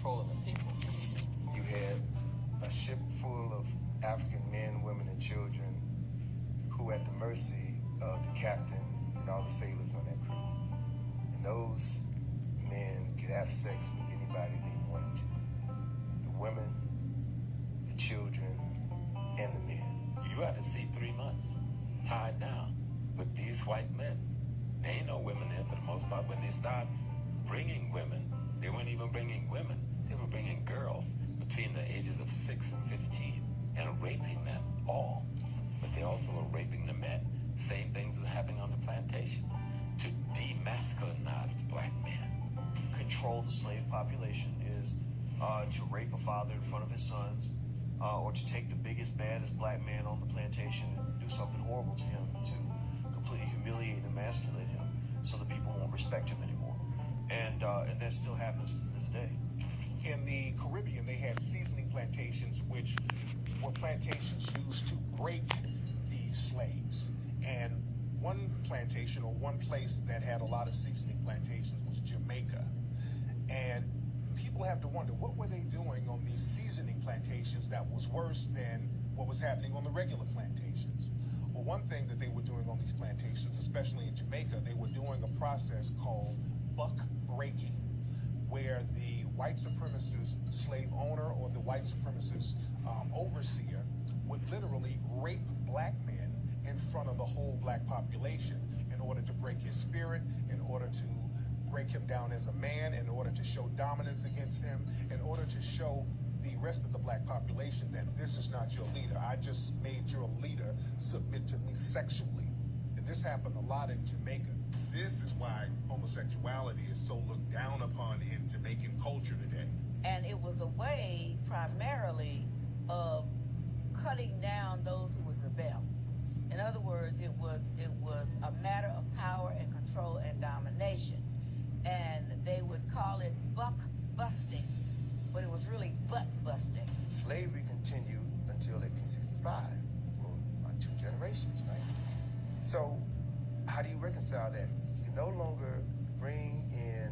controlling the people. You had a ship full of African men, women, and children who were at the mercy of the captain and all the sailors on that crew. And those men could have sex with anybody they wanted to. The women, the children, and the men. You had to see 3 months tied down with these white men. They ain't no women there for the most part. When they start bringing women, they weren't even bringing women. They were bringing girls between the ages of 6 and 15 and raping them all. But they also were raping the men. Same things that happening on the plantation to demasculinize the black man. Control the slave population is to rape a father in front of his sons, or to take the biggest, baddest black man on the plantation and do something horrible to him, to completely humiliate and emasculate him so the people won't respect him anymore. And that still happens to this day. In the Caribbean, they had seasoning plantations, which were plantations used to break the slaves. And one plantation, or one place that had a lot of seasoning plantations, was Jamaica. And people have to wonder, what were they doing on these seasoning plantations that was worse than what was happening on the regular plantations? Well, one thing that they were doing on these plantations, especially in Jamaica, they were doing a process called buck breaking, where the white supremacist slave owner or the white supremacist overseer would literally rape black men in front of the whole black population in order to break his spirit, in order to break him down as a man, in order to show dominance against him, in order to show the rest of the black population that this is not your leader. I just made your leader submit to me sexually. And this happened a lot in Jamaica. This is why homosexuality is so looked down upon in Jamaican culture today. And it was a way primarily of cutting down those who would rebel. In other words, it was a matter of power and control and domination. And they would call it buck busting, but it was really butt busting. Slavery continued until 1865, for about 2 generations, right? So how do you reconcile that? You can no longer bring in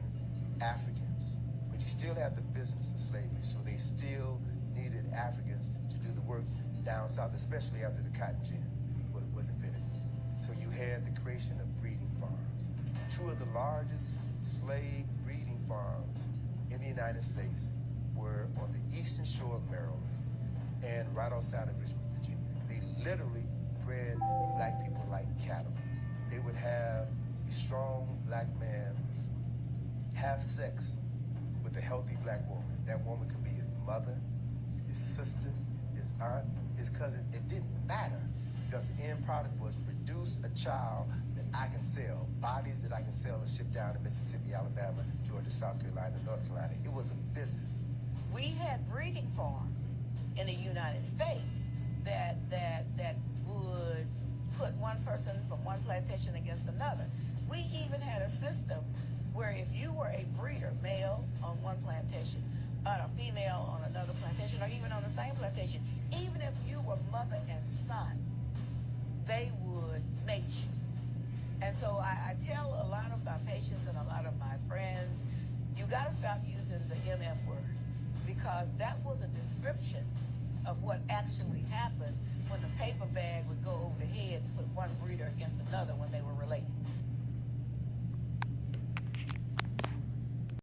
Africans, but you still have the business of slavery, so they still needed Africans to do the work down south, especially after the cotton gin was invented. So you had the creation of breeding farms. 2 of the largest slave breeding farms in the United States were on the eastern shore of Maryland and right outside of Richmond, Virginia. They literally bred black people like cattle. They would have a strong black man have sex with a healthy black woman. That woman could be his mother, his sister, his aunt, his cousin. It didn't matter, because the end product was produce a child that I can sell, bodies that I can sell and ship down to Mississippi, Alabama, Georgia, South Carolina, North Carolina. It was a business. We had breeding farms in the United States that would put one person from one plantation against another. We even had a system where if you were a breeder, male on one plantation, and a female on another plantation, or even on the same plantation, even if you were mother and son, they would mate you. And so I tell a lot of my patients and a lot of my friends, you got to stop using the MF word, because that was a description of what actually happened when the paper bag would go over the head to put one breeder against another when they were related.